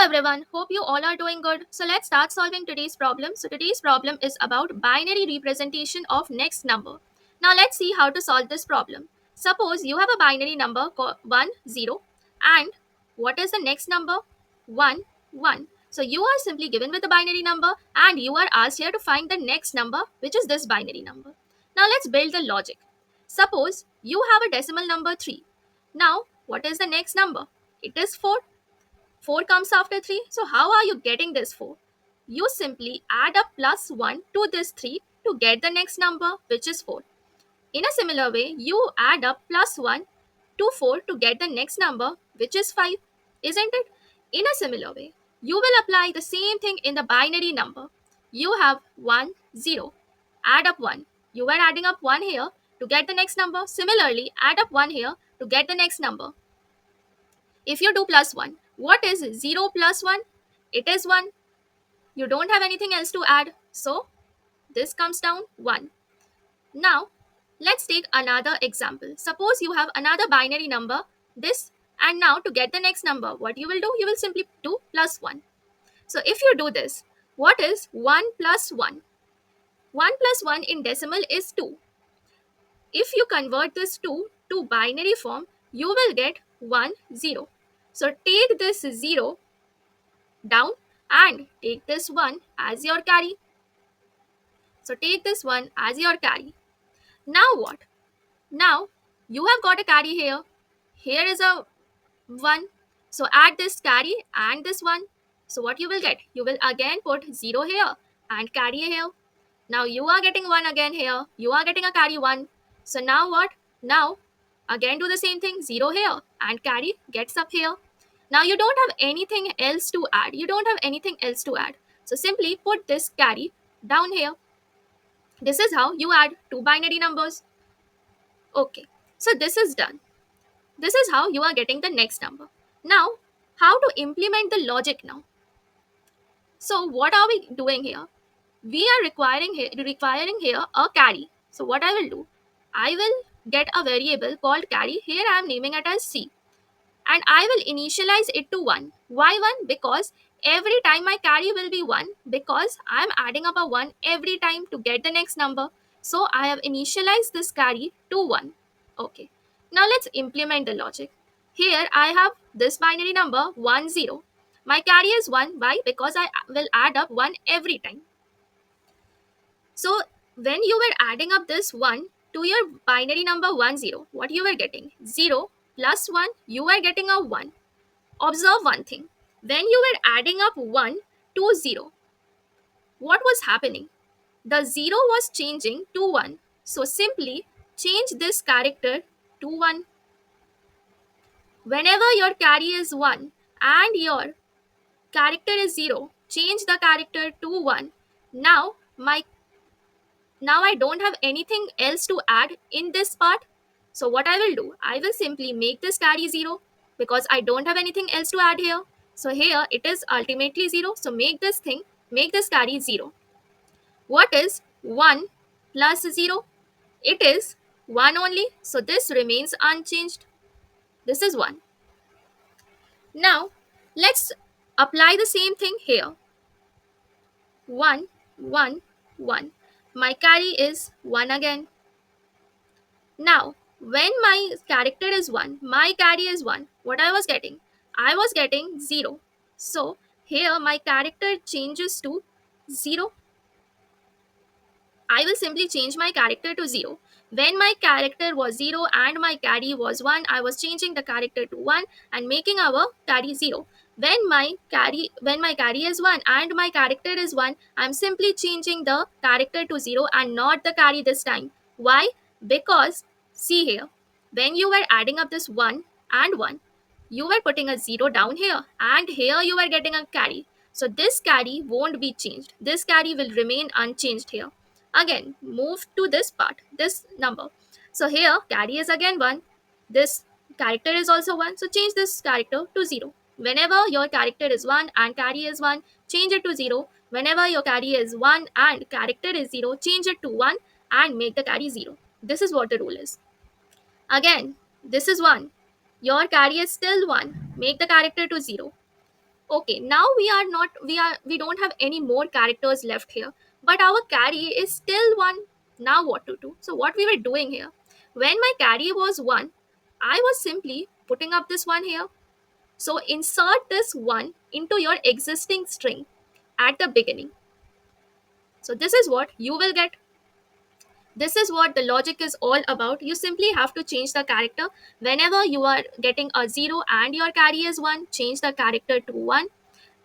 everyone, hope you all are doing good. So let's start solving today's problem. So today's problem is about binary representation of next number. Now let's see how to solve this problem. Suppose you have a binary number 1 0 and what is the next number? 1 1. So you are simply given with a binary number and you are asked here to find the next number, which is this binary number. Now let's build the logic. Suppose you have a decimal number 3. Now what is the next number? It is 4. 4 comes after 3. So how are you getting this 4? You simply add a plus 1 to this 3 to get the next number, which is 4. In a similar way, you add up plus 1 to 4 to get the next number, which is 5. Isn't it? In a similar way, you will apply the same thing in the binary number. You have 1 0. Add up 1. You were adding up 1 here to get the next number. Similarly, add up 1 here to get the next number. If you do plus 1, what is 0 plus 1? It is 1. You don't have anything else to add. So, this comes down 1. Now, let's take another example. Suppose you have another binary number, this, and now to get the next number, what you will do? You will simply do plus 1. So, if you do this, what is 1 plus 1? 1 plus 1 in decimal is 2. If you convert this 2 to binary form, you will get 1 0. So, take this 0 down and take this 1 as your carry. So take this 1 as your carry. Now what? Now you have got a carry here. Here is a 1. So add this carry and this 1. So what you will get? You will again put 0 here and carry here. Now you are getting 1 again here. You are getting a carry 1. So now what? Now again do the same thing. 0 here and carry gets up here. Now you don't have anything else to add. You don't have anything else to add. So simply put this carry down here. This is how you add two binary numbers. Okay, so this is done. This is how you are getting the next number. Now, how to implement the logic now? So what are we doing here? We are requiring here a carry. So what I will do? I will get a variable called carry. Here I am naming it as C. And I will initialize it to 1. Why 1? Because every time my carry will be 1 because I am adding up a 1 every time to get the next number. So I have initialized this carry to 1. Okay. Now let's implement the logic. Here I have this binary number 1 0. My carry is 1. Why? Because I will add up 1 every time. So when you were adding up this 1 to your binary number 1 0, what you were getting? 0 plus 1, you are getting a 1. Observe one thing. When you were adding up 1 to 0, what was happening? The 0 was changing to 1. So simply change this character to 1. Whenever your carry is 1 and your character is 0, change the character to 1. Now I don't have anything else to add in this part. So what I will do, I will simply make this carry 0 because I don't have anything else to add here. So here it is ultimately 0. So make this carry 0. What is 1 plus 0? It is 1 only. So this remains unchanged. This is 1. Now let's apply the same thing here. 1, 1, 1. My carry is 1 again. Now, when my character is 1, my carry is 1, what I was getting? I was getting 0. So, here my character changes to 0. I will simply change my character to 0. When my character was 0 and my carry was 1, I was changing the character to 1 and making our carry 0. When my carry is 1 and my character is 1, I am simply changing the character to 0 and not the carry this time. Why? Because see here, when you were adding up this 1 and 1, you were putting a 0 down here and here you were getting a carry. So this carry won't be changed. This carry will remain unchanged here. Again, move to this part, this number. So here carry is again 1. This character is also 1. So change this character to 0. Whenever your character is 1 and carry is 1, change it to 0. Whenever your carry is 1 and character is 0, change it to 1 and make the carry 0. This is what the rule is. Again, this is 1. Your carry is still 1. Make the character to 0. Okay, now we don't have any more characters left here, but our carry is still 1. Now what to do? So what we were doing here, when my carry was 1, I was simply putting up this 1 here. So insert this 1 into your existing string at the beginning. So this is what you will get. This is what the logic is all about. You simply have to change the character. Whenever you are getting a 0 and your carry is 1, change the character to 1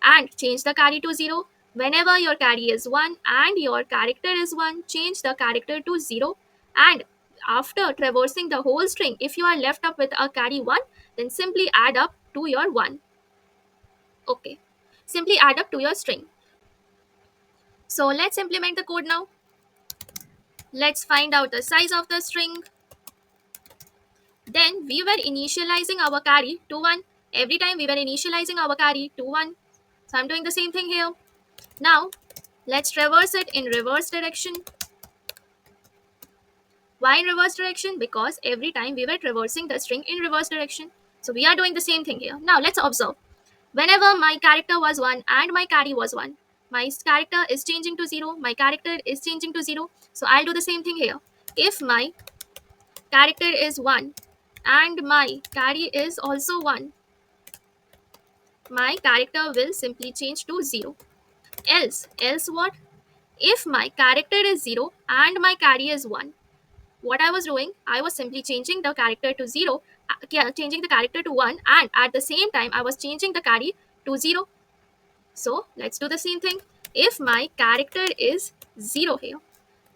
and change the carry to 0. Whenever your carry is 1 and your character is 1, change the character to 0. And after traversing the whole string, if you are left up with a carry 1, then simply add up to your 1. Okay. Simply add up to your string. So let's implement the code now. Let's find out the size of the string. Then we were initializing our carry to 1. Every time we were initializing our carry to 1. So I'm doing the same thing here. Now let's traverse it in reverse direction. Why in reverse direction? Because every time we were traversing the string in reverse direction. So we are doing the same thing here. Now let's observe. Whenever my character was 1 and my carry was 1, my character is changing to 0, my character is changing to 0. So I'll do the same thing here. If my character is 1 and my carry is also 1, my character will simply change to 0. Else what? If my character is 0 and my carry is 1, what I was doing, I was simply changing the character to 0, changing the character to 1, and at the same time I was changing the carry to 0. So let's do the same thing. If my character is 0 here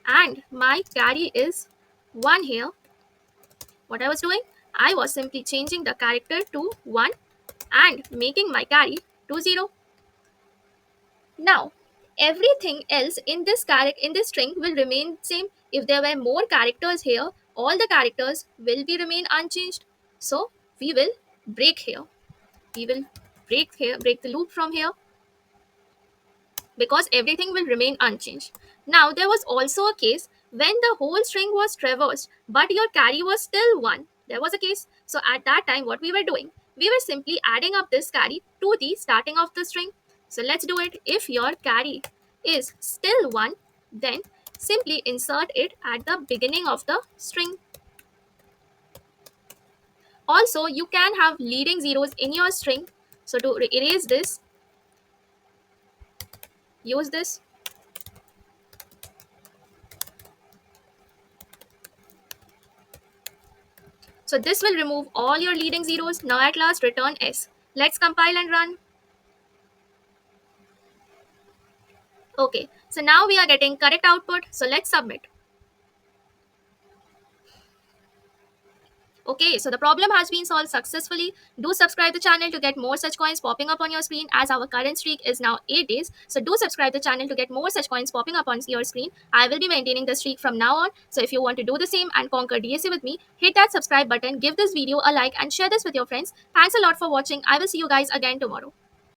and my carry is 1 here, what I was doing, I was simply changing the character to 1 and making my carry to 0. Now everything else in this string will remain same. If there were more characters here, all the characters will be remain unchanged. So we will break here. We will break the loop from here, because everything will remain unchanged. Now, there was also a case when the whole string was traversed, but your carry was still 1. There was a case. So, at that time, what we were doing? We were simply adding up this carry to the starting of the string. So, let's do it. If your carry is still 1, then simply insert it at the beginning of the string. Also, you can have leading zeros in your string. So, to erase this, use this. So this will remove all your leading zeros. Now at last return S. Let's compile and run. Okay, so now we are getting correct output. So let's submit. Okay, so the problem has been solved successfully. Do subscribe the channel to get more such coins popping up on your screen, as our current streak is now 8 days. So do subscribe the channel to get more such coins popping up on your screen. I will be maintaining the streak from now on. So if you want to do the same and conquer DSA with me, hit that subscribe button, give this video a like and share this with your friends. Thanks a lot for watching. I will see you guys again tomorrow.